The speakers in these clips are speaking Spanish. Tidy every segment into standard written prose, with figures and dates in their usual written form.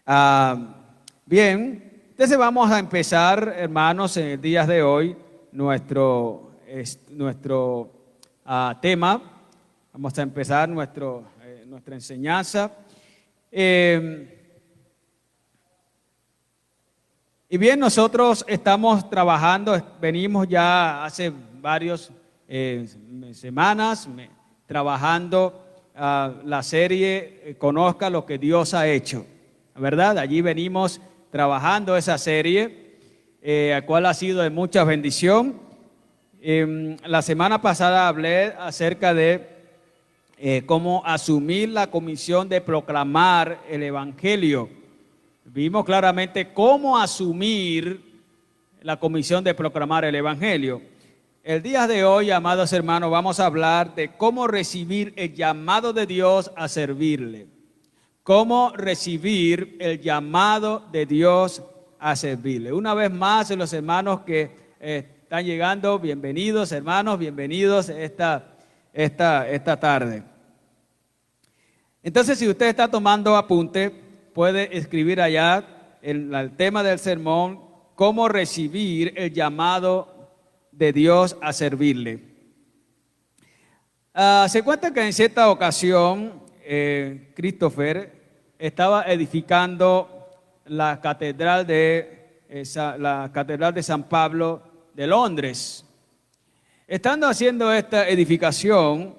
Bien, entonces vamos a empezar, hermanos, en el día de hoy, nuestro tema. Vamos a empezar nuestra enseñanza. Y bien, nosotros estamos trabajando, venimos ya hace varias semanas trabajando la serie Conozca lo que Dios ha hecho, ¿verdad? Allí venimos trabajando esa serie, la cual ha sido de mucha bendición. La semana pasada hablé acerca de cómo asumir la comisión de proclamar el Evangelio. Vimos claramente cómo asumir la comisión de proclamar el Evangelio. El día de hoy, amados hermanos, vamos a hablar de cómo recibir el llamado de Dios a servirle. Cómo recibir el llamado de Dios a servirle. Una vez más, los hermanos que están llegando, bienvenidos hermanos, bienvenidos esta tarde. Entonces, si usted está tomando apunte, puede escribir allá el tema del sermón, cómo recibir el llamado de Dios a servirle. Se cuenta que en cierta ocasión, Christopher estaba edificando la catedral de San Pablo de Londres. Estando haciendo esta edificación,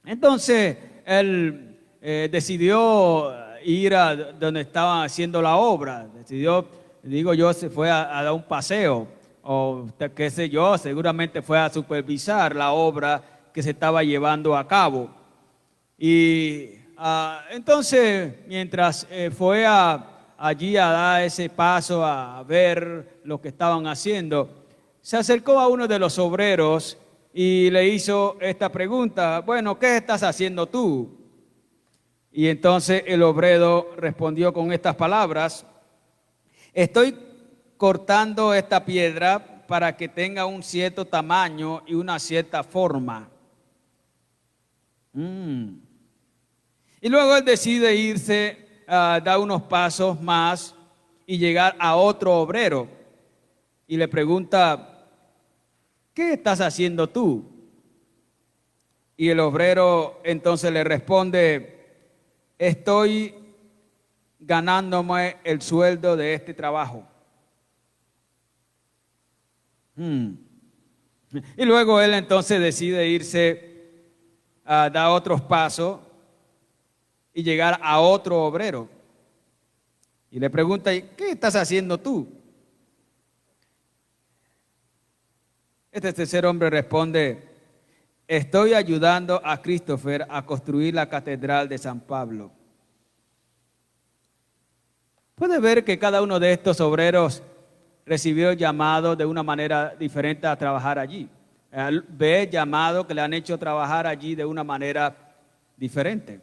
entonces él decidió ir a donde estaban haciendo la obra. Se fue a dar un paseo, o qué sé yo, seguramente fue a supervisar la obra que se estaba llevando a cabo. Y entonces, mientras fue allí a dar ese paso a ver lo que estaban haciendo, se acercó a uno de los obreros y le hizo esta pregunta: bueno, ¿qué estás haciendo tú? Y entonces el obrero respondió con estas palabras: estoy cortando esta piedra para que tenga un cierto tamaño y una cierta forma. Y luego él decide irse a dar unos pasos más y llegar a otro obrero. Y le pregunta: ¿qué estás haciendo tú? Y el obrero entonces le responde: estoy ganándome el sueldo de este trabajo. Y luego él entonces decide irse a dar otros pasos y llegar a otro obrero. Y le pregunta: ¿qué estás haciendo tú? Este tercer hombre responde: estoy ayudando a Christopher a construir la catedral de San Pablo. Puede ver que cada uno de estos obreros recibió llamado de una manera diferente a trabajar allí. Ve llamado que le han hecho trabajar allí de una manera diferente.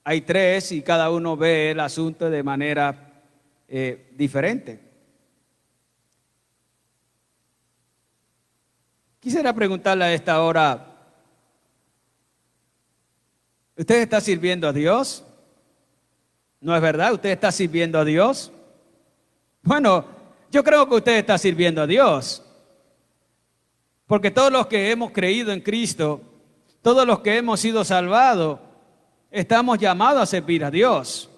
Hay tres y cada uno ve el asunto de manera diferente. Quisiera preguntarle a esta hora: ¿usted está sirviendo a Dios? ¿No es verdad? ¿Usted está sirviendo a Dios? Bueno, yo creo que usted está sirviendo a Dios. Porque todos los que hemos creído en Cristo, todos los que hemos sido salvados, estamos llamados a servir a Dios.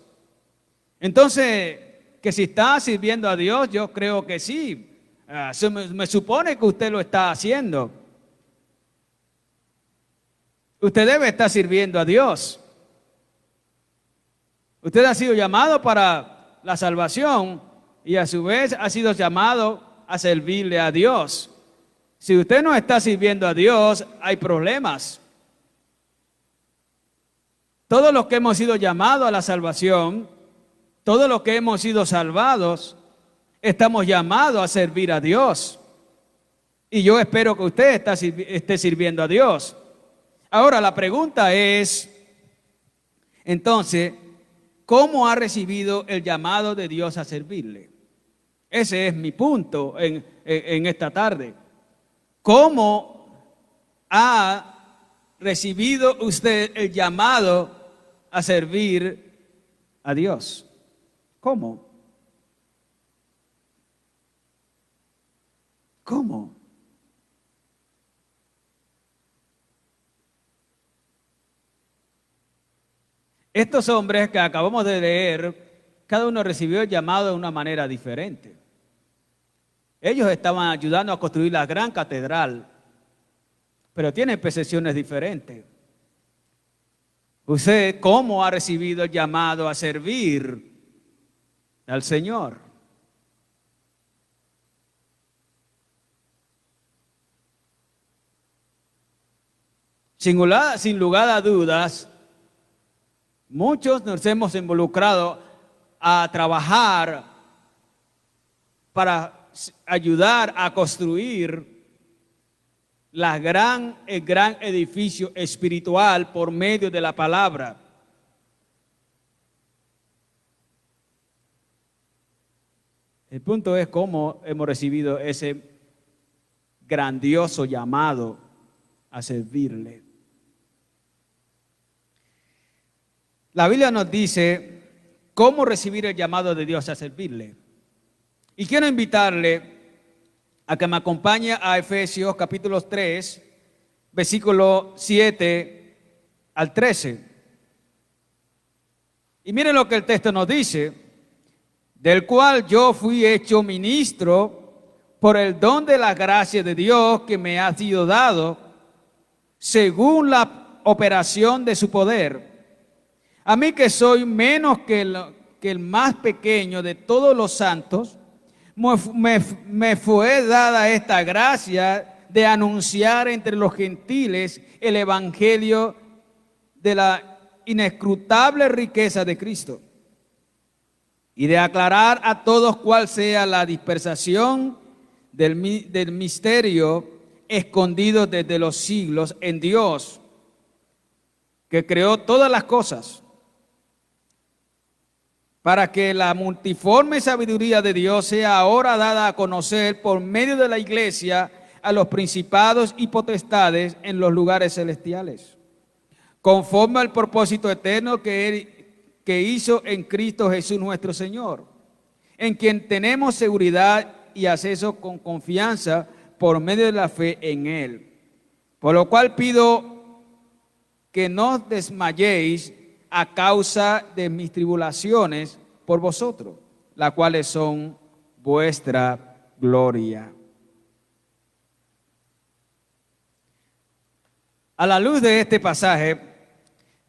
Entonces, que si está sirviendo a Dios, yo creo que sí. Me supone que usted lo está haciendo. Usted debe estar sirviendo a Dios. Usted ha sido llamado para la salvación y a su vez ha sido llamado a servirle a Dios. Si usted no está sirviendo a Dios, hay problemas. Todos los que hemos sido llamados a la salvación, todos los que hemos sido salvados, estamos llamados a servir a Dios. Y yo espero que usted esté sirviendo a Dios. Ahora la pregunta es, entonces, ¿cómo ha recibido el llamado de Dios a servirle? Ese es mi punto en esta tarde. ¿Cómo ha recibido usted el llamado a servir a Dios? ¿Cómo? ¿Cómo? Estos hombres que acabamos de leer, cada uno recibió el llamado de una manera diferente. Ellos estaban ayudando a construir la gran catedral, pero tienen percepciones diferentes. ¿Usted cómo ha recibido el llamado a servir al Señor? Sin lugar a dudas, muchos nos hemos involucrado a trabajar para ayudar a construir el gran edificio espiritual por medio de la palabra. El punto es cómo hemos recibido ese grandioso llamado a servirle. La Biblia nos dice cómo recibir el llamado de Dios a servirle. Y quiero invitarle a que me acompañe a Efesios capítulo 3, versículo 7 al 13. Y miren lo que el texto nos dice: del cual yo fui hecho ministro por el don de la gracia de Dios que me ha sido dado, según la operación de su poder. A mí que soy menos que el más pequeño de todos los santos, me fue dada esta gracia de anunciar entre los gentiles el evangelio de la inescrutable riqueza de Cristo y de aclarar a todos cuál sea la dispersación del misterio escondido desde los siglos en Dios, que creó todas las cosas, para que la multiforme sabiduría de Dios sea ahora dada a conocer por medio de la iglesia a los principados y potestades en los lugares celestiales, conforme al propósito eterno que hizo en Cristo Jesús nuestro Señor, en quien tenemos seguridad y acceso con confianza por medio de la fe en Él. Por lo cual pido que no desmayéis a causa de mis tribulaciones por vosotros, las cuales son vuestra gloria. A la luz de este pasaje,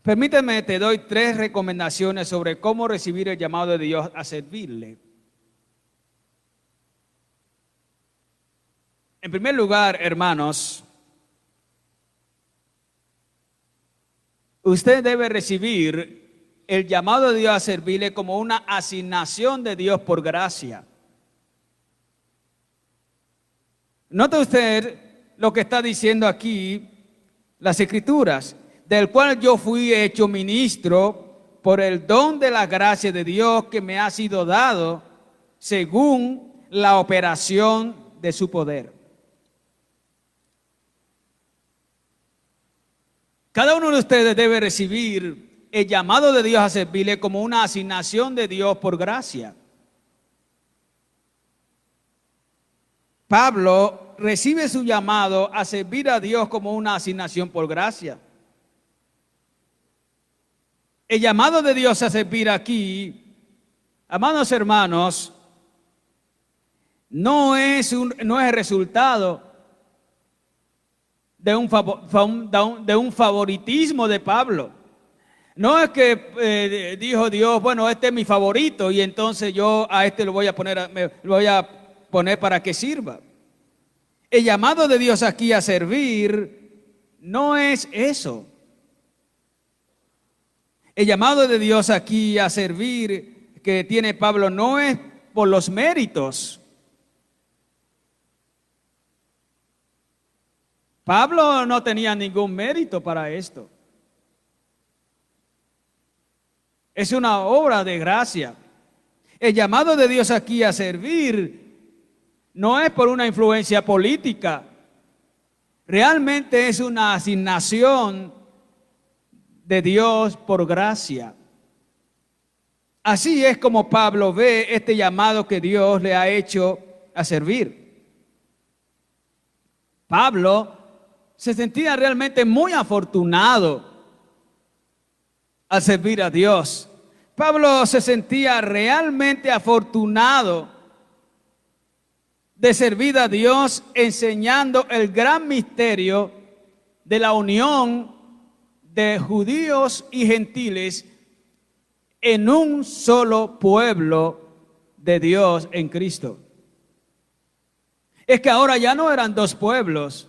permíteme, te doy 3 recomendaciones sobre cómo recibir el llamado de Dios a servirle. En primer lugar, hermanos, usted debe recibir el llamado de Dios a servirle como una asignación de Dios por gracia. Note usted lo que está diciendo aquí las Escrituras, del cual yo fui hecho ministro por el don de la gracia de Dios que me ha sido dado según la operación de su poder. Cada uno de ustedes debe recibir el llamado de Dios a servirle como una asignación de Dios por gracia. Pablo recibe su llamado a servir a Dios como una asignación por gracia. El llamado de Dios a servir aquí, amados hermanos, no es el resultado de un favoritismo de Pablo. No es que dijo Dios, bueno, este es mi favorito y entonces yo a este lo voy a poner para que sirva. El llamado de Dios aquí a servir no es eso. El llamado de Dios aquí a servir que tiene Pablo no es por los méritos. Pablo no tenía ningún mérito para esto. Es una obra de gracia. El llamado de Dios aquí a servir no es por una influencia política, realmente es una asignación de Dios por gracia. Así es como Pablo ve este llamado que Dios le ha hecho a servir. Pablo se sentía realmente muy afortunado al servir a Dios. Pablo se sentía realmente afortunado de servir a Dios enseñando el gran misterio de la unión de judíos y gentiles en un solo pueblo de Dios en Cristo. Es que ahora ya no eran dos pueblos,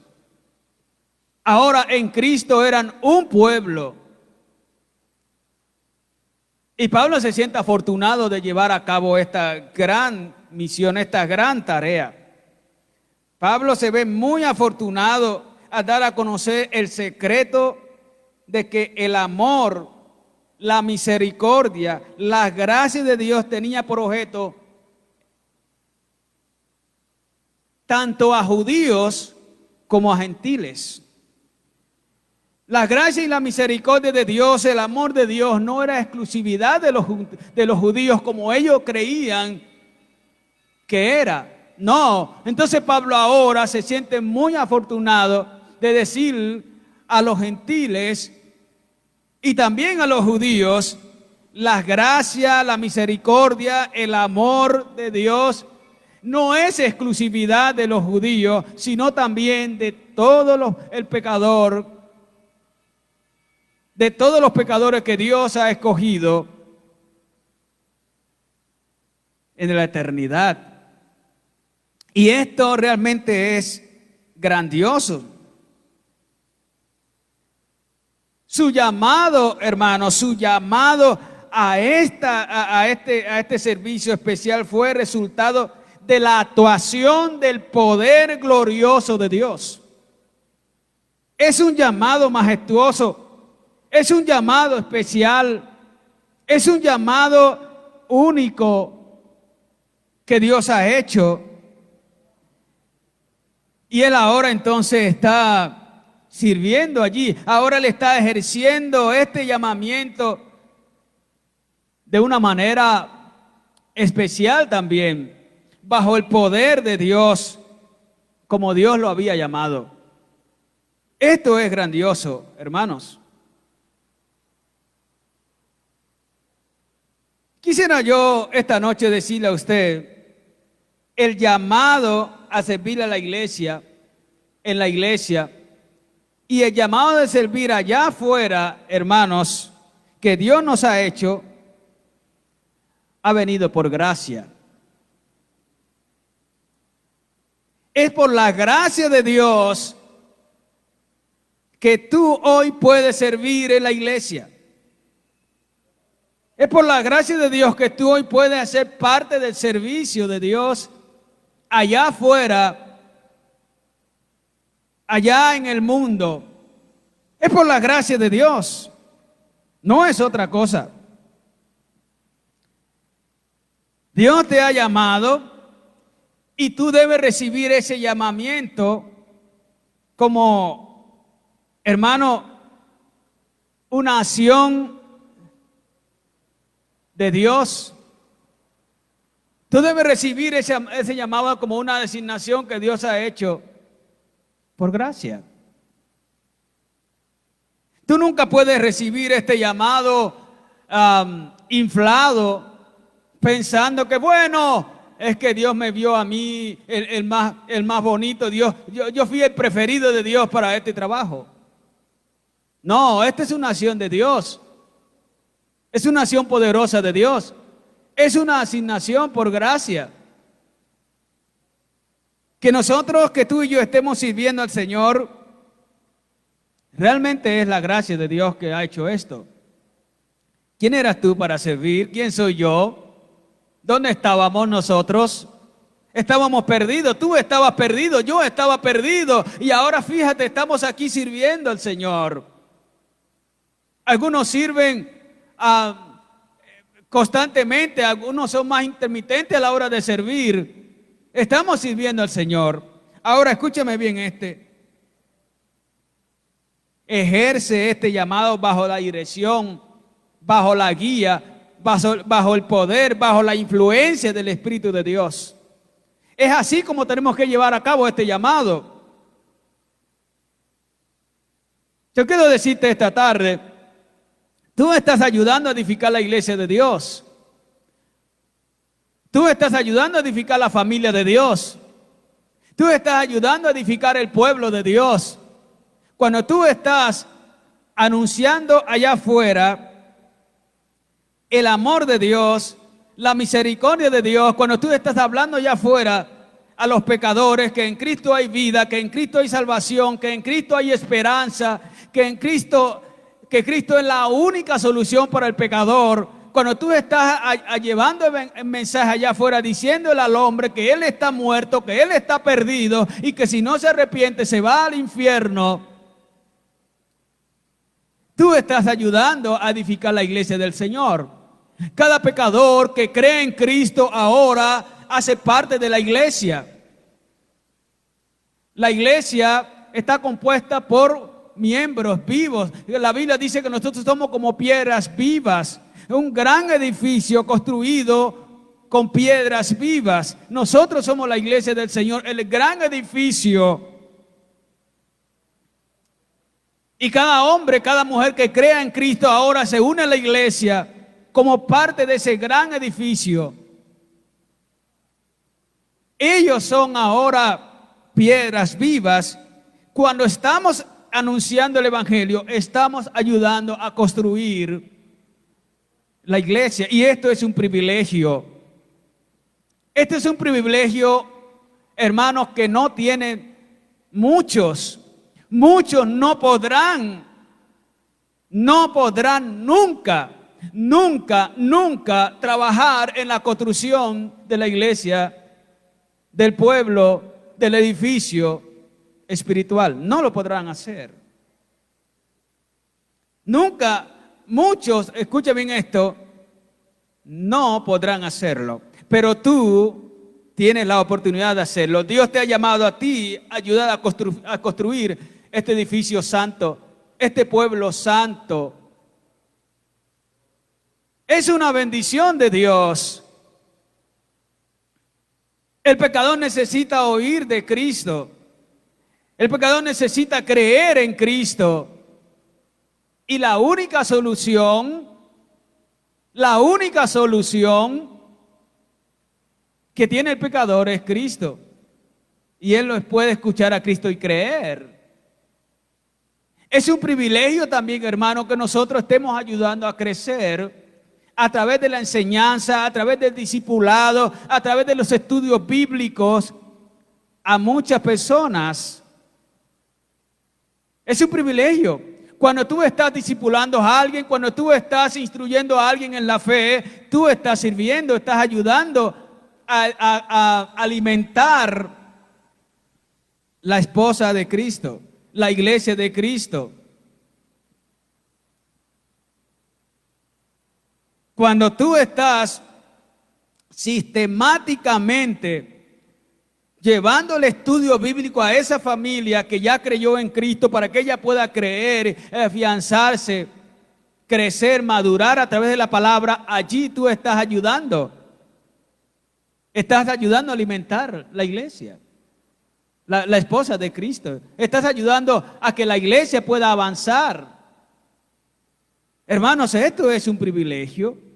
ahora en Cristo eran un pueblo. Y Pablo se siente afortunado de llevar a cabo esta gran misión, esta gran tarea. Pablo se ve muy afortunado a dar a conocer el secreto de que el amor, la misericordia, la gracia de Dios tenía por objeto tanto a judíos como a gentiles. La gracia y la misericordia de Dios, el amor de Dios, no era exclusividad de los judíos como ellos creían que era. No, entonces Pablo ahora se siente muy afortunado de decir a los gentiles y también a los judíos la gracia, la misericordia, el amor de Dios no es exclusividad de los judíos, sino también de el pecador, de todos los pecadores que Dios ha escogido en la eternidad. Y esto realmente es grandioso. Su llamado, hermanos, su llamado a este servicio especial fue resultado de la actuación del poder glorioso de Dios. Es un llamado majestuoso, es un llamado especial, es un llamado único que Dios ha hecho. Y él ahora entonces está sirviendo allí. Ahora le está ejerciendo este llamamiento de una manera especial también, bajo el poder de Dios, como Dios lo había llamado. Esto es grandioso, hermanos. Quisiera yo esta noche decirle a usted, el llamado a servir a la iglesia, en la iglesia, y el llamado de servir allá afuera, hermanos, que Dios nos ha hecho, ha venido por gracia. Es por la gracia de Dios que tú hoy puedes servir en la iglesia. Es por la gracia de Dios que tú hoy puedes hacer parte del servicio de Dios allá afuera, allá en el mundo. Es por la gracia de Dios, no es otra cosa. Dios te ha llamado y tú debes recibir ese llamamiento como, hermano, una acción de Dios. Tú debes recibir ese llamado como una designación que Dios ha hecho por gracia. Tú nunca puedes recibir este llamado inflado, pensando que bueno, es que Dios me vio a mí el más bonito. Yo fui el preferido de Dios para este trabajo. No, esta es una acción de Dios. Es una acción poderosa de Dios. Es una asignación por gracia. Que nosotros, que tú y yo estemos sirviendo al Señor, realmente es la gracia de Dios que ha hecho esto. ¿Quién eras tú para servir? ¿Quién soy yo? ¿Dónde estábamos nosotros? Estábamos perdidos, tú estabas perdido, yo estaba perdido. Y ahora fíjate, estamos aquí sirviendo al Señor. Algunos sirven constantemente, algunos son más intermitentes a la hora de servir. Estamos sirviendo al Señor. Ahora escúchame bien ejerce este llamado bajo la dirección, bajo la guía, bajo el poder, bajo la influencia del Espíritu de Dios. Es así como tenemos que llevar a cabo este llamado. Yo quiero decirte esta tarde, tú estás ayudando a edificar la iglesia de Dios. Tú estás ayudando a edificar la familia de Dios. Tú estás ayudando a edificar el pueblo de Dios. Cuando tú estás anunciando allá afuera el amor de Dios, la misericordia de Dios, cuando tú estás hablando allá afuera a los pecadores que en Cristo hay vida, que en Cristo hay salvación, que en Cristo hay esperanza, que Cristo es la única solución para el pecador. Cuando tú estás llevando el mensaje allá afuera, diciéndole al hombre que él está muerto, que él está perdido y que si no se arrepiente se va al infierno, tú estás ayudando a edificar la iglesia del Señor. Cada pecador que cree en Cristo ahora hace parte de la iglesia. La iglesia está compuesta por miembros vivos. La Biblia dice que nosotros somos como piedras vivas. Un gran edificio construido con piedras vivas. Nosotros somos la iglesia del Señor, el gran edificio. Y cada hombre, cada mujer que crea en Cristo ahora se une a la iglesia como parte de ese gran edificio. Ellos son ahora piedras vivas. Cuando estamos anunciando el evangelio, estamos ayudando a construir la iglesia, y esto es un privilegio. Este es un privilegio, hermanos, que no tienen muchos. Muchos no podrán nunca trabajar en la construcción de la iglesia, del pueblo, del edificio espiritual. No lo podrán hacer. Nunca. Muchos, escucha bien esto, no podrán hacerlo, pero tú tienes la oportunidad de hacerlo. Dios te ha llamado a ti a ayudar a construir este edificio santo, este pueblo santo. Es una bendición de Dios. El pecador necesita oír de Cristo. El pecador necesita creer en Cristo. Y la única solución que tiene el pecador es Cristo. Y él no puede escuchar a Cristo y creer. Es un privilegio también, hermano, que nosotros estemos ayudando a crecer a través de la enseñanza, a través del discipulado, a través de los estudios bíblicos a muchas personas. Es un privilegio. Cuando tú estás discipulando a alguien, cuando tú estás instruyendo a alguien en la fe, tú estás sirviendo, estás ayudando a alimentar la esposa de Cristo, la iglesia de Cristo. Cuando tú estás sistemáticamente llevando el estudio bíblico a esa familia que ya creyó en Cristo para que ella pueda creer, afianzarse, crecer, madurar a través de la palabra, allí tú estás ayudando. Estás ayudando a alimentar la iglesia, la esposa de Cristo. Estás ayudando a que la iglesia pueda avanzar. Hermanos, esto es un privilegio.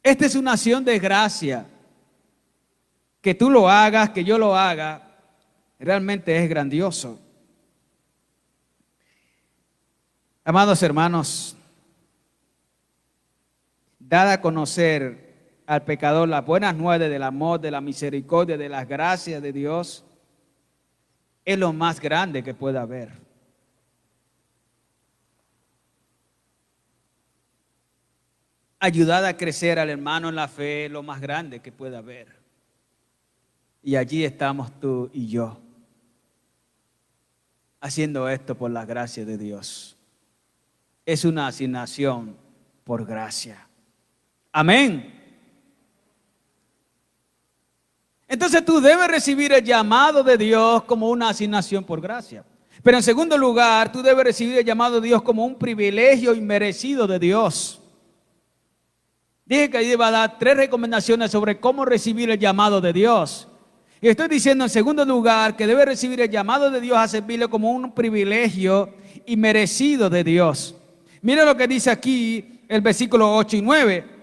Esta es una acción de gracia. Que tú lo hagas, que yo lo haga, realmente es grandioso. Amados hermanos, dad a conocer al pecador las buenas nuevas del amor, de la misericordia, de las gracias de Dios, es lo más grande que pueda haber. Ayudar a crecer al hermano en la fe es lo más grande que pueda haber. Y allí estamos tú y yo, haciendo esto por la gracia de Dios. Es una asignación por gracia. Amén. Entonces tú debes recibir el llamado de Dios como una asignación por gracia. Pero en segundo lugar, tú debes recibir el llamado de Dios como un privilegio inmerecido de Dios. Dije que iba a dar 3 recomendaciones sobre cómo recibir el llamado de Dios. Y estoy diciendo en segundo lugar que debe recibir el llamado de Dios a servirle como un privilegio inmerecido de Dios. Mira lo que dice aquí el versículo 8 y 9.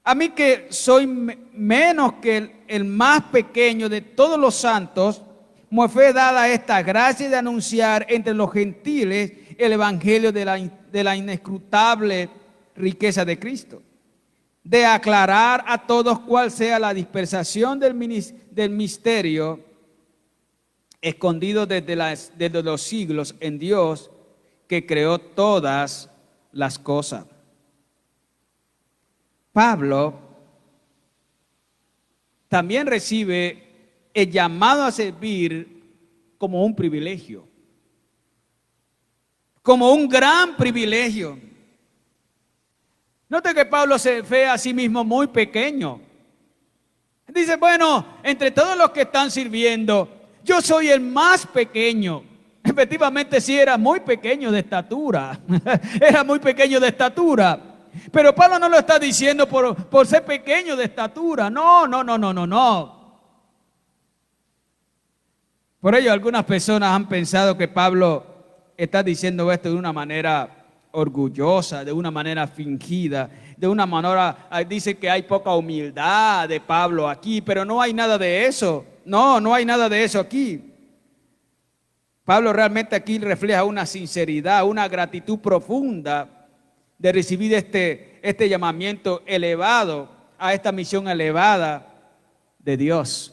A mí que soy menos que el más pequeño de todos los santos, me fue dada esta gracia de anunciar entre los gentiles el evangelio de la inescrutable riqueza de Cristo, de aclarar a todos cuál sea la dispersación del misterio escondido desde los siglos en Dios que creó todas las cosas. Pablo también recibe el llamado a servir como un privilegio, como un gran privilegio. Note que Pablo se ve a sí mismo muy pequeño. Dice, bueno, entre todos los que están sirviendo, yo soy el más pequeño. Efectivamente sí era muy pequeño de estatura, era muy pequeño de estatura. Pero Pablo no lo está diciendo por ser pequeño de estatura. No. Por ello, algunas personas han pensado que Pablo está diciendo esto de una manera orgullosa, de una manera fingida, de una manera, dice que hay poca humildad de Pablo aquí, pero no hay nada de eso. No hay nada de eso aquí. Pablo realmente aquí refleja una sinceridad, una gratitud profunda de recibir este llamamiento elevado, a esta misión elevada de Dios.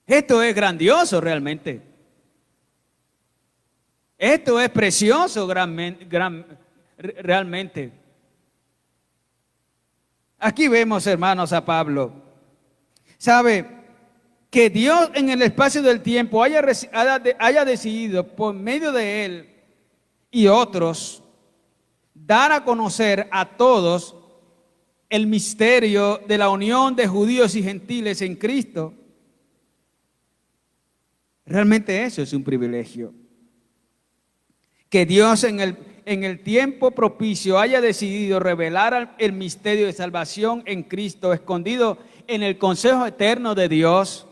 Esto es grandioso realmente. Esto es precioso realmente. Aquí vemos, hermanos, a Pablo. ¿Sabe? Que Dios en el espacio del tiempo haya decidido por medio de él y otros dar a conocer a todos el misterio de la unión de judíos y gentiles en Cristo. Realmente eso es un privilegio. Que Dios en el tiempo propicio haya decidido revelar el misterio de salvación en Cristo, escondido en el consejo eterno de Dios,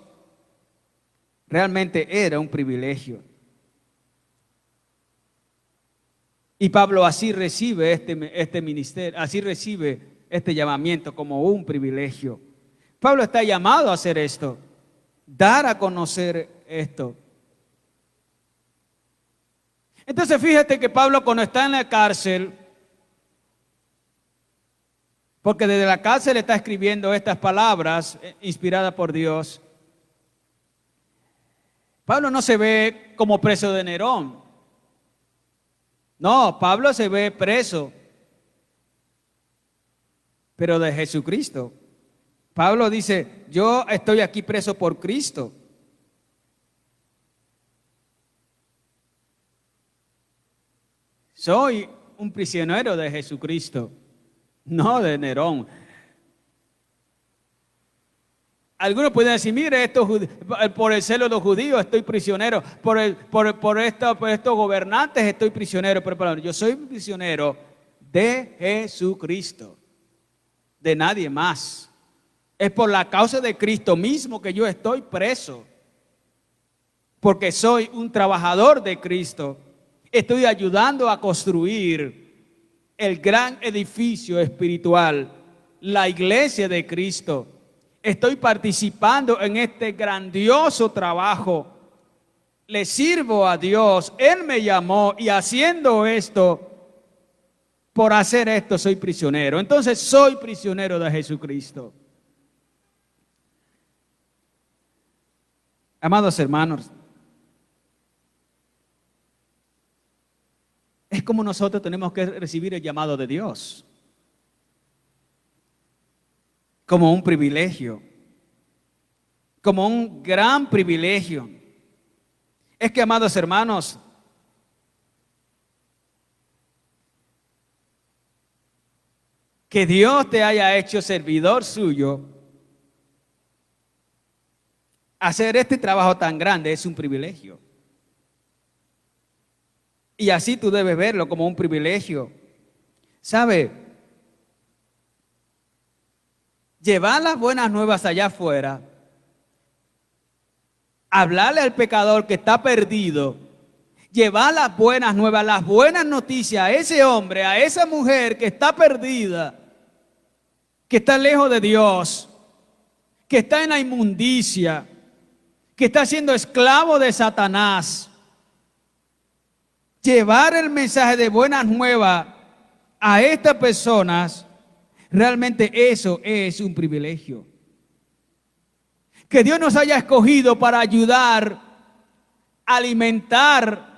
realmente era un privilegio. Y Pablo así recibe este ministerio, así recibe este llamamiento como un privilegio. Pablo está llamado a hacer esto, dar a conocer esto. Entonces fíjate que Pablo cuando está en la cárcel, porque desde la cárcel está escribiendo estas palabras inspiradas por Dios, Pablo no se ve como preso de Nerón. No, Pablo se ve preso, pero de Jesucristo. Pablo dice, yo estoy aquí preso por Cristo. Soy un prisionero de Jesucristo, no de Nerón. Algunos pueden decir, mire, por el celo de los judíos estoy prisionero, por estos gobernantes estoy prisionero, pero yo soy prisionero de Jesucristo, de nadie más. Es por la causa de Cristo mismo que yo estoy preso, porque soy un trabajador de Cristo. Estoy ayudando a construir el gran edificio espiritual, la iglesia de Cristo. Estoy participando en este grandioso trabajo. Le sirvo a Dios. Él me llamó y haciendo esto, por hacer esto soy prisionero. Entonces soy prisionero de Jesucristo. Amados hermanos, es como nosotros tenemos que recibir el llamado de Dios. Como un privilegio. Como un gran privilegio. Es que, amados hermanos, que Dios te haya hecho servidor suyo hacer este trabajo tan grande es un privilegio. Y así tú debes verlo como un privilegio. ¿Sabe? Llevar las buenas nuevas allá afuera, hablarle al pecador que está perdido, llevar las buenas nuevas, las buenas noticias a ese hombre, a esa mujer que está perdida, que está lejos de Dios, que está en la inmundicia, que está siendo esclavo de Satanás. Llevar el mensaje de buenas nuevas a estas personas, realmente eso es un privilegio. Que Dios nos haya escogido para ayudar, alimentar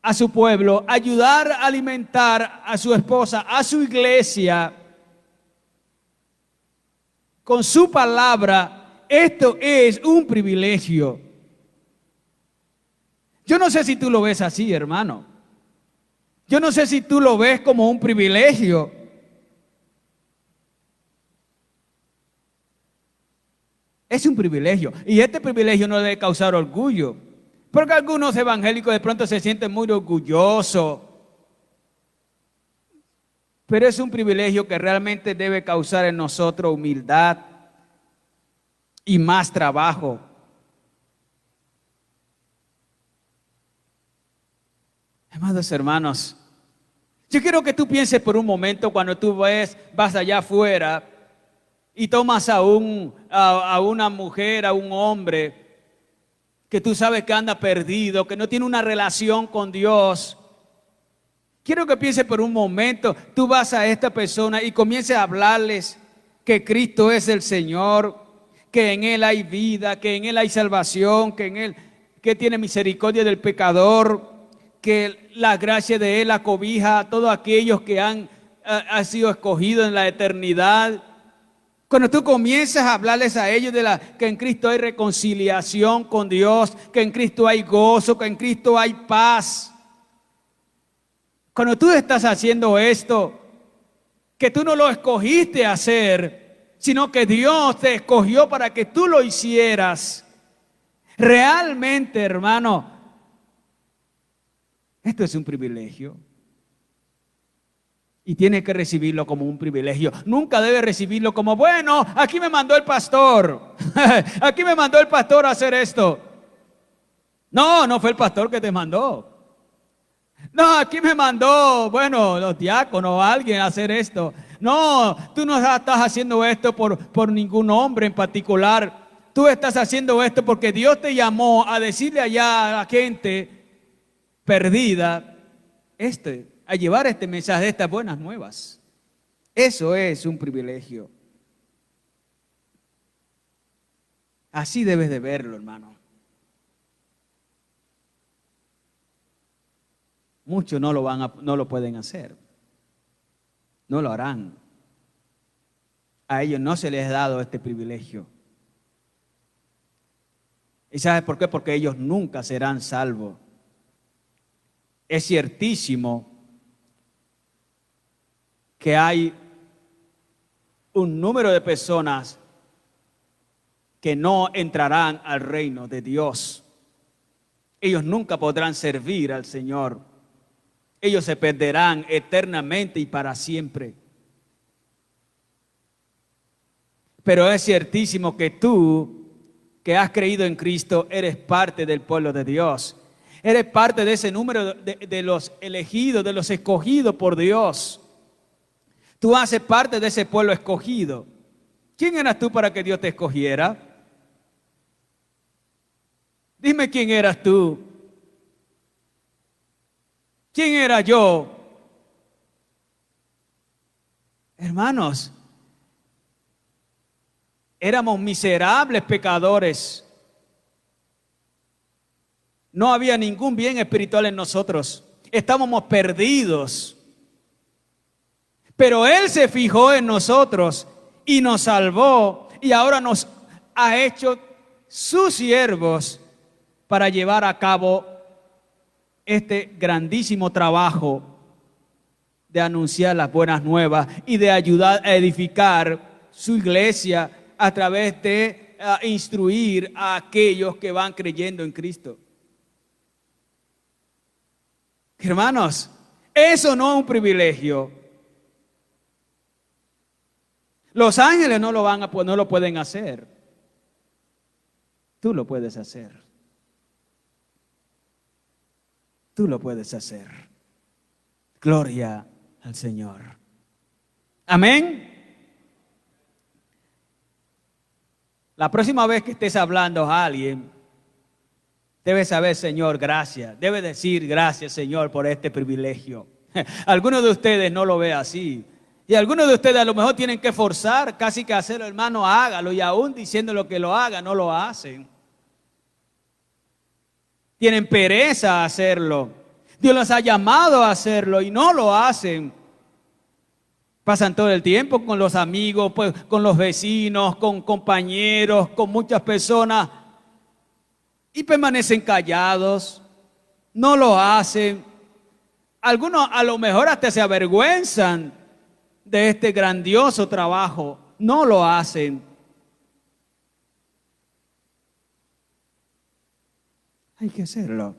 a su pueblo, ayudar a alimentar a su esposa, a su iglesia, con su palabra. Esto es un privilegio. Yo no sé si tú lo ves así, hermano. Yo no sé si tú lo ves como un privilegio. Es un privilegio. Y este privilegio no debe causar orgullo. Porque algunos evangélicos de pronto se sienten muy orgullosos. Pero es un privilegio que realmente debe causar en nosotros humildad y más trabajo. Amados hermanos, yo quiero que tú pienses por un momento cuando tú vas allá afuera y tomas a una mujer, a un hombre que tú sabes que anda perdido, que no tiene una relación con Dios. Quiero que pienses por un momento, tú vas a esta persona y comiences a hablarles que Cristo es el Señor, que en Él hay vida, que en Él hay salvación, que en Él que tiene misericordia del pecador, que la gracia de Él acobija a todos aquellos que han sido escogidos en la eternidad. Cuando tú comienzas a hablarles a ellos que en Cristo hay reconciliación con Dios, que en Cristo hay gozo, que en Cristo hay paz. Cuando tú estás haciendo esto, que tú no lo escogiste hacer, sino que Dios te escogió para que tú lo hicieras. Realmente, hermano, esto es un privilegio. Y tienes que recibirlo como un privilegio. Nunca debes recibirlo como, bueno, aquí me mandó el pastor. Aquí me mandó el pastor a hacer esto. No, no fue el pastor que te mandó. No, aquí me mandó, bueno, los diáconos o alguien a hacer esto. No, tú no estás haciendo esto por ningún hombre en particular. Tú estás haciendo esto porque Dios te llamó a decirle allá a la gente perdida, a llevar este mensaje de estas buenas nuevas. Eso es un privilegio. Así debes de verlo, hermano. Muchos no lo pueden hacer. No lo harán. A ellos no se les ha dado este privilegio. ¿Y sabes por qué? Porque ellos nunca serán salvos. Es ciertísimo que hay un número de personas que no entrarán al reino de Dios. Ellos nunca podrán servir al Señor. Ellos se perderán eternamente y para siempre. Pero es ciertísimo que tú, que has creído en Cristo, eres parte del pueblo de Dios. Eres parte de ese número de los elegidos, de los escogidos por Dios. Tú haces parte de ese pueblo escogido. ¿Quién eras tú para que Dios te escogiera? Dime quién eras tú. ¿Quién era yo? Hermanos, éramos miserables pecadores. No había ningún bien espiritual en nosotros. Estábamos perdidos. Pero Él se fijó en nosotros y nos salvó y ahora nos ha hecho sus siervos para llevar a cabo este grandísimo trabajo de anunciar las buenas nuevas y de ayudar a edificar su iglesia a través de instruir a aquellos que van creyendo en Cristo. Hermanos, eso no es un privilegio. Los ángeles no lo pueden hacer. Tú lo puedes hacer. Tú lo puedes hacer. Gloria al Señor. Amén. La próxima vez que estés hablando a alguien, debes saber, Señor, gracias. Debes decir gracias, Señor, por este privilegio. Algunos de ustedes no lo ven así. Y algunos de ustedes a lo mejor tienen que forzar, casi que hacerlo, hermano, hágalo. Y aún diciéndolo que lo haga, no lo hacen. Tienen pereza a hacerlo. Dios los ha llamado a hacerlo y no lo hacen. Pasan todo el tiempo con los amigos, pues, con los vecinos, con compañeros, con muchas personas. Y permanecen callados. No lo hacen. Algunos a lo mejor hasta se avergüenzan de este grandioso trabajo. No lo hacen. Hay que hacerlo.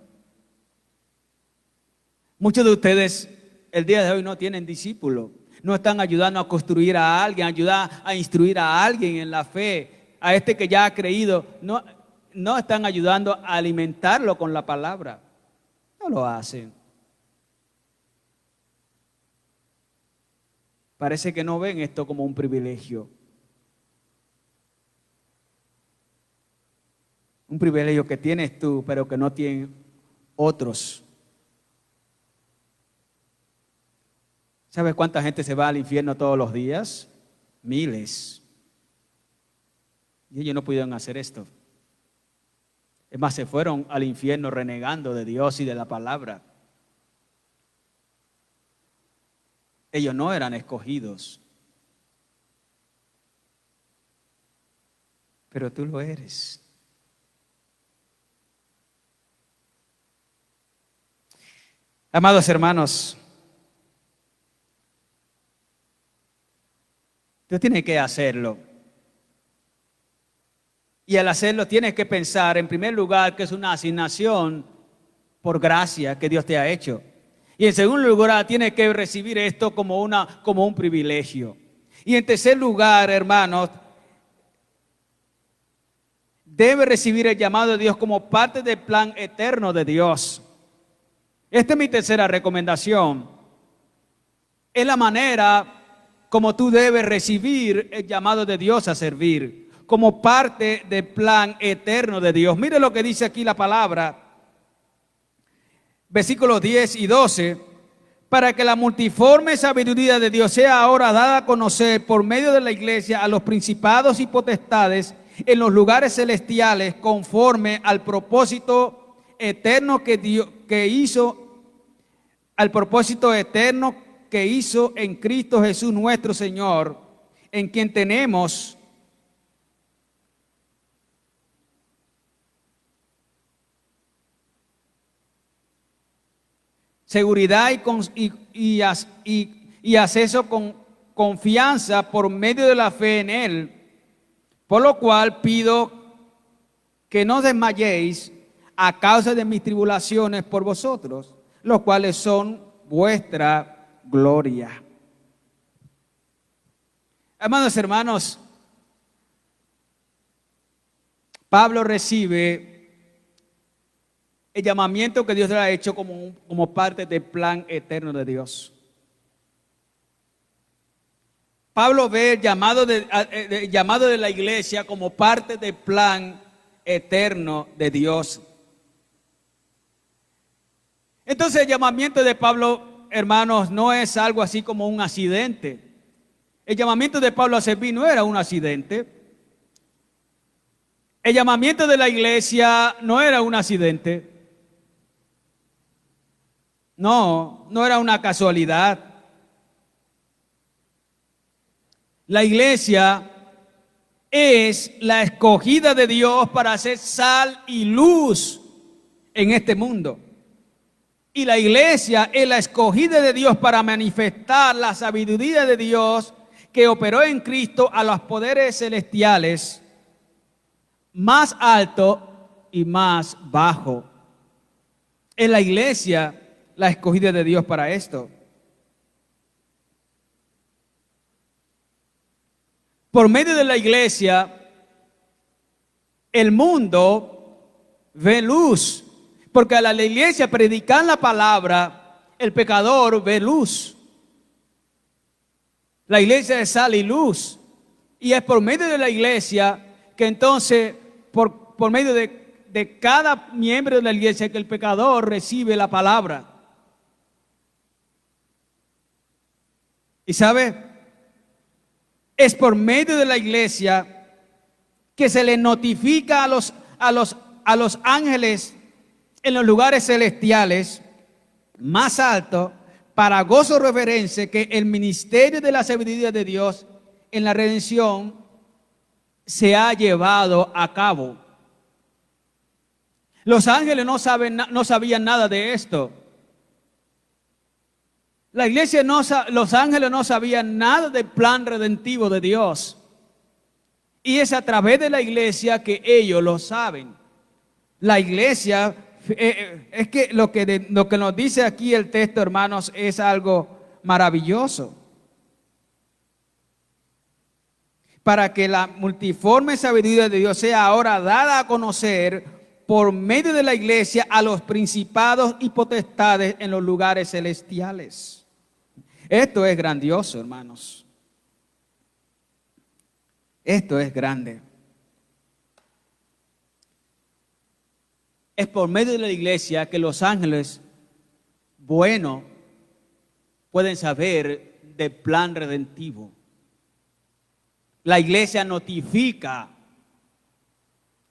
Muchos de ustedes el día de hoy no tienen discípulos. No están ayudando a construir a alguien, ayudar a instruir a alguien en la fe. A este que ya ha creído. No están ayudando a alimentarlo con la palabra. No lo hacen. Parece que no ven esto como un privilegio. Un privilegio que tienes tú, pero que no tienen otros. ¿Sabes cuánta gente se va al infierno todos los días? Miles. Y ellos no pudieron hacer esto. Es más, se fueron al infierno renegando de Dios y de la palabra. Ellos no eran escogidos. Pero tú lo eres. Amados hermanos, tú tienes que hacerlo. Y al hacerlo tienes que pensar, en primer lugar, que es una asignación por gracia que Dios te ha hecho. Y en segundo lugar, tienes que recibir esto como un privilegio. Y en tercer lugar, hermanos, debe recibir el llamado de Dios como parte del plan eterno de Dios. Esta es mi tercera recomendación. Es la manera como tú debes recibir el llamado de Dios a servir, como parte del plan eterno de Dios. Mire lo que dice aquí la palabra, versículos 10 y 12. Para que la multiforme sabiduría de Dios sea ahora dada a conocer por medio de la iglesia a los principados y potestades en los lugares celestiales, conforme al propósito eterno que hizo en Cristo Jesús nuestro Señor, en quien tenemos seguridad y acceso con confianza por medio de la fe en Él, por lo cual pido que no desmayéis a causa de mis tribulaciones por vosotros, los cuales son vuestra gloria. Hermanos, Pablo recibe el llamamiento que Dios le ha hecho como parte del plan eterno de Dios. Pablo ve el llamado de la iglesia como parte del plan eterno de Dios. Entonces el llamamiento de Pablo, hermanos, no es algo así como un accidente. El llamamiento de Pablo a servir no era un accidente. El llamamiento de la iglesia no era un accidente. No era una casualidad. La iglesia es la escogida de Dios para hacer sal y luz en este mundo. Y la iglesia es la escogida de Dios para manifestar la sabiduría de Dios que operó en Cristo a los poderes celestiales más alto y más bajo. Es la iglesia la escogida de Dios para esto. Por medio de la iglesia, el mundo ve luz, porque a la iglesia predicar la palabra, el pecador ve luz. La iglesia es sal y luz, y es por medio de la iglesia que entonces, por medio de cada miembro de la iglesia, que el pecador recibe la palabra. Y sabe, es por medio de la iglesia que se le notifica a los ángeles en los lugares celestiales más altos, para gozo reverencia, que el ministerio de la sabiduría de Dios en la redención se ha llevado a cabo. Los ángeles no sabían nada de esto. La iglesia los ángeles no sabían nada del plan redentivo de Dios. Y es a través de la iglesia que ellos lo saben. La iglesia, es que lo que nos dice aquí el texto, hermanos, es algo maravilloso. Para que la multiforme sabiduría de Dios sea ahora dada a conocer por medio de la iglesia a los principados y potestades en los lugares celestiales. Esto es grandioso, hermanos. Esto es grande. Es por medio de la iglesia que los ángeles buenos pueden saber del plan redentivo. La iglesia notifica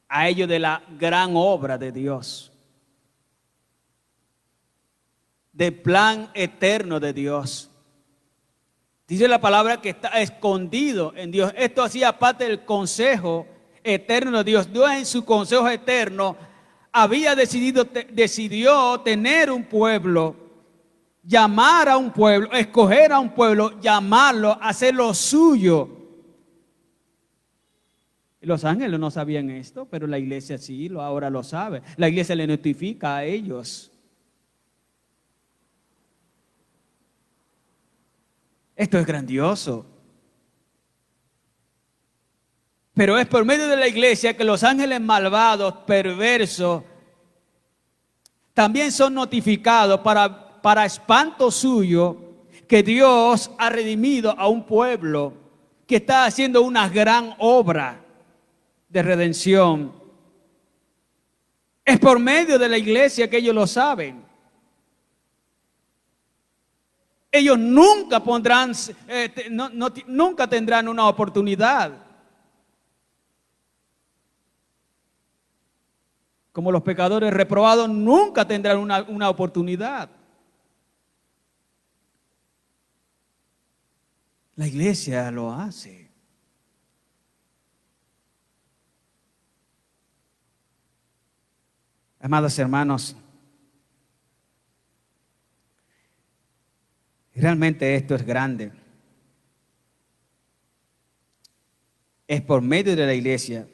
a ellos de la gran obra de Dios, del plan eterno de Dios. Dice la palabra que está escondido en Dios. Esto hacía parte del consejo eterno de Dios. Dios en su consejo eterno decidió tener un pueblo, llamar a un pueblo, escoger a un pueblo, llamarlo, hacerlo suyo. Los ángeles no sabían esto, pero la iglesia sí, ahora lo sabe. La iglesia le notifica a ellos. Esto es grandioso. Pero es por medio de la iglesia que los ángeles malvados, perversos, también son notificados para espanto suyo, que Dios ha redimido a un pueblo que está haciendo una gran obra de redención. Es por medio de la iglesia que ellos lo saben. Ellos nunca nunca tendrán una oportunidad. Como los pecadores reprobados nunca tendrán una oportunidad. La iglesia lo hace. Amados hermanos, realmente esto es grande. Es por medio de la iglesia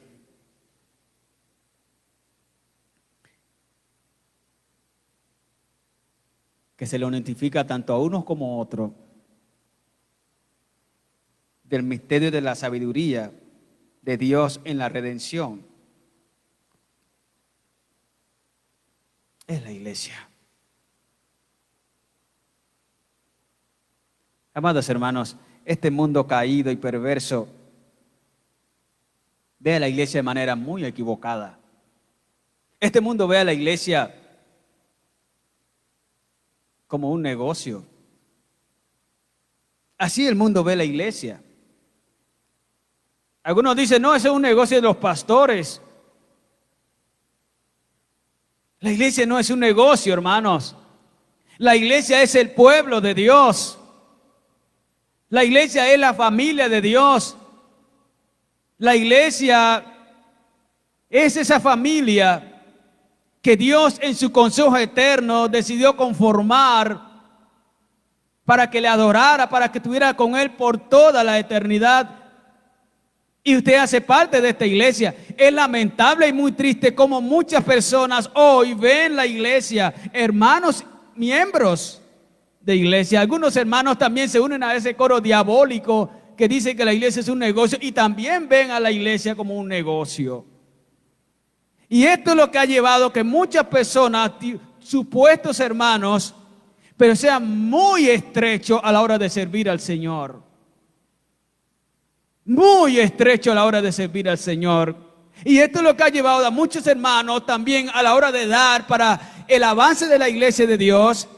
que se lo notifica tanto a unos como a otros del misterio de la sabiduría de Dios en la redención. Es la iglesia. Amados hermanos, este mundo caído y perverso ve a la iglesia de manera muy equivocada. Este mundo ve a la iglesia como un negocio. Así el mundo ve a la iglesia. Algunos dicen, no, ese es un negocio de los pastores. La iglesia no es un negocio, hermanos. La iglesia es el pueblo de Dios. La iglesia es la familia de Dios. La iglesia es esa familia que Dios en su consejo eterno decidió conformar para que le adorara, para que estuviera con Él por toda la eternidad. Y usted hace parte de esta iglesia. Es lamentable y muy triste como muchas personas hoy ven la iglesia, hermanos, miembros de iglesia. Algunos hermanos también se unen a ese coro diabólico que dice que la iglesia es un negocio y también ven a la iglesia como un negocio. Y esto es lo que ha llevado que muchas personas, supuestos hermanos, pero sean muy estrechos a la hora de servir al Señor. Muy estrecho a la hora de servir al Señor. Y esto es lo que ha llevado a muchos hermanos también a la hora de dar para el avance de la iglesia de Dios.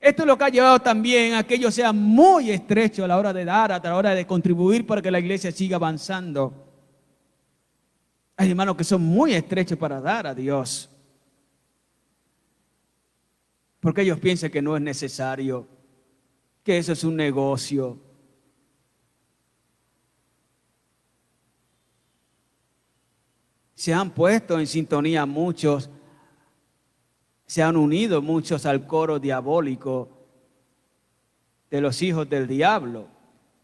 Esto es lo que ha llevado también a que ellos sean muy estrechos a la hora de dar, a la hora de contribuir para que la iglesia siga avanzando. Hay hermanos que son muy estrechos para dar a Dios, porque ellos piensan que no es necesario, que eso es un negocio. Se han puesto en sintonía muchos, se han unido muchos al coro diabólico de los hijos del diablo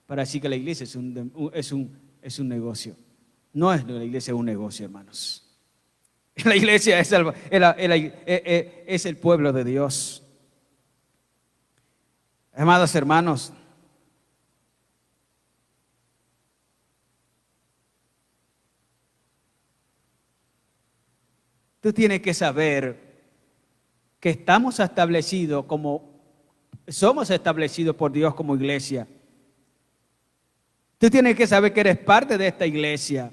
para decir que la iglesia es un negocio. No es la iglesia un negocio, hermanos. La iglesia es el pueblo de Dios. Amados hermanos, tú tienes que saber que somos establecidos por Dios como iglesia. Tú tienes que saber que eres parte de esta iglesia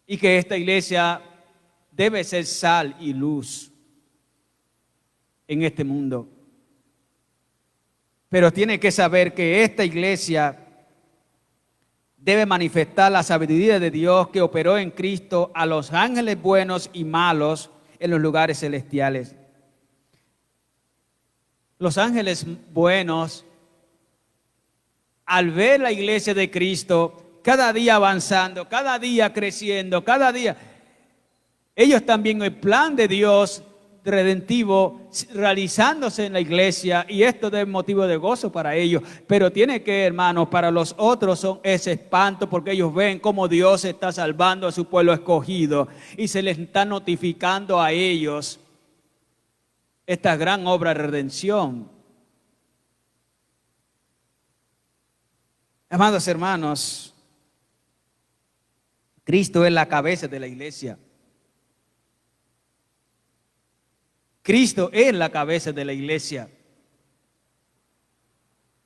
y que esta iglesia debe ser sal y luz en este mundo. Pero tienes que saber que esta iglesia debe manifestar la sabiduría de Dios que operó en Cristo a los ángeles buenos y malos en los lugares celestiales. Los ángeles buenos, al ver la iglesia de Cristo cada día avanzando, cada día creciendo, cada día, ellos también el plan de Dios redentivo realizándose en la iglesia, y esto es motivo de gozo para ellos, pero tiene que, hermanos, para los otros son ese espanto, porque ellos ven cómo Dios está salvando a su pueblo escogido y se les está notificando a ellos esta gran obra de redención. Amados hermanos, Cristo es la cabeza de la iglesia. Cristo es la cabeza de la iglesia.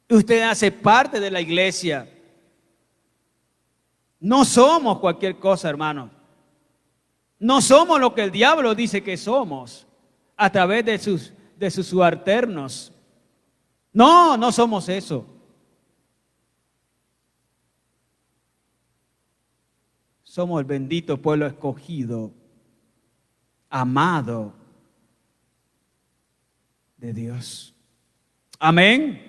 Usted hace parte de la iglesia. No somos cualquier cosa, hermanos. No somos lo que el diablo dice que somos a través de sus subalternos. No somos eso. Somos el bendito pueblo escogido, amado de Dios. Amén.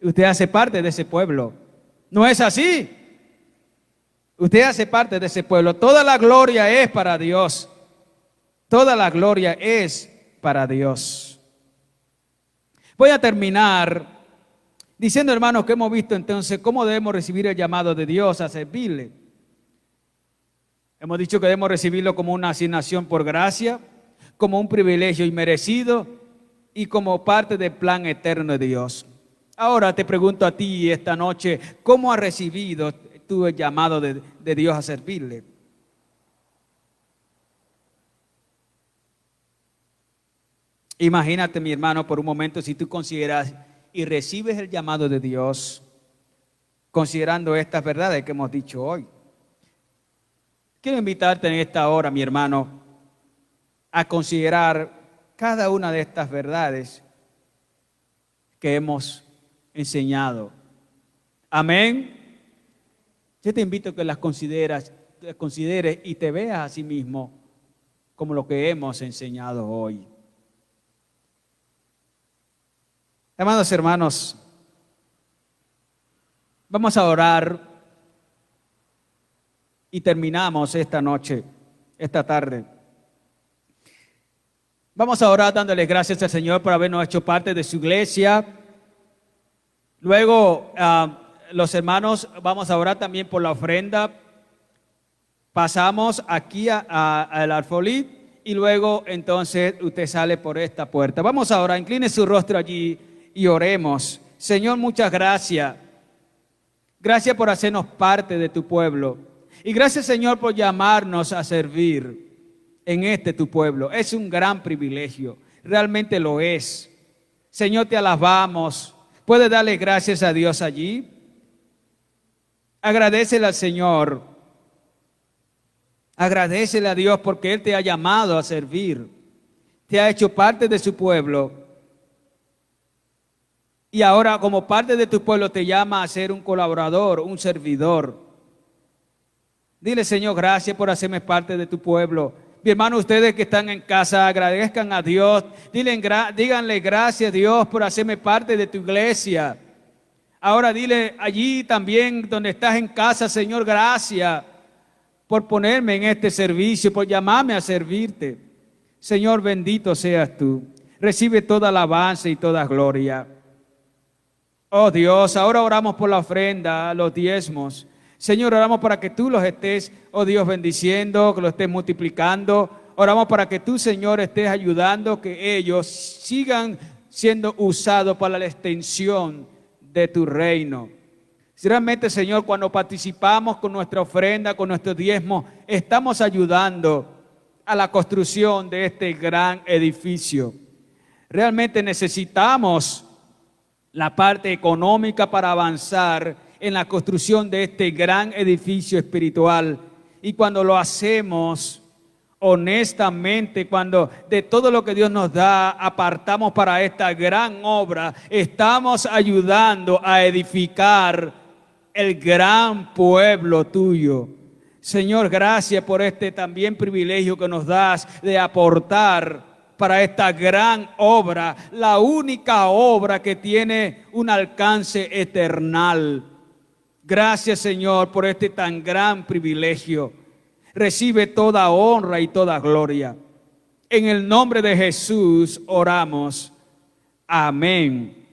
Usted hace parte de ese pueblo. ¿No es así? Usted hace parte de ese pueblo. Toda la gloria es para Dios. Toda la gloria es para Dios. Voy a terminar diciendo, hermanos, que hemos visto entonces cómo debemos recibir el llamado de Dios a servirle. Hemos dicho que debemos recibirlo como una asignación por gracia, como un privilegio inmerecido y como parte del plan eterno de Dios. Ahora te pregunto a ti esta noche, ¿cómo has recibido tú el llamado de Dios a servirle? Imagínate, mi hermano, por un momento, si tú consideras y recibes el llamado de Dios, considerando estas verdades que hemos dicho hoy. Quiero invitarte en esta hora, mi hermano, a considerar cada una de estas verdades que hemos enseñado. Amén. Yo te invito a que las consideres y te veas a sí mismo como lo que hemos enseñado hoy. Amados hermanos, vamos a orar y terminamos esta noche, esta tarde. Vamos a orar dándole gracias al Señor por habernos hecho parte de su iglesia. Luego los hermanos vamos a orar también por la ofrenda. Pasamos aquí al alfolí y luego entonces usted sale por esta puerta. Vamos ahora, incline su rostro allí y oremos. Señor, muchas gracias. Gracias por hacernos parte de tu pueblo. Y gracias, Señor, por llamarnos a servir en tu pueblo. Es un gran privilegio, realmente lo es. Señor, te alabamos. ¿Puedes darle gracias a Dios allí? Agradécele al Señor. Agradécele a Dios porque Él te ha llamado a servir. Te ha hecho parte de su pueblo. Y ahora como parte de tu pueblo te llama a ser un colaborador, un servidor. Dile, Señor, gracias por hacerme parte de tu pueblo. Mi hermano, ustedes que están en casa, agradezcan a Dios. Díganle gracias, Dios, por hacerme parte de tu iglesia. Ahora dile allí también donde estás en casa, Señor, gracias por ponerme en este servicio, por llamarme a servirte. Señor, bendito seas tú. Recibe toda alabanza y toda gloria. Oh Dios, ahora oramos por la ofrenda, los diezmos. Señor, oramos para que tú los estés, oh Dios, bendiciendo, que los estés multiplicando. Oramos para que tú, Señor, estés ayudando, que ellos sigan siendo usados para la extensión de tu reino. Si realmente, Señor, cuando participamos con nuestra ofrenda, con nuestro diezmo, estamos ayudando a la construcción de este gran edificio. Realmente necesitamos la parte económica para avanzar en la construcción de este gran edificio espiritual. Y cuando lo hacemos honestamente, cuando de todo lo que Dios nos da apartamos para esta gran obra, estamos ayudando a edificar el gran pueblo tuyo. Señor, gracias por este también privilegio que nos das de aportar para esta gran obra, la única obra que tiene un alcance eternal. Gracias, Señor, por este tan gran privilegio. Recibe toda honra y toda gloria. En el nombre de Jesús oramos. Amén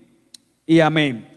y amén.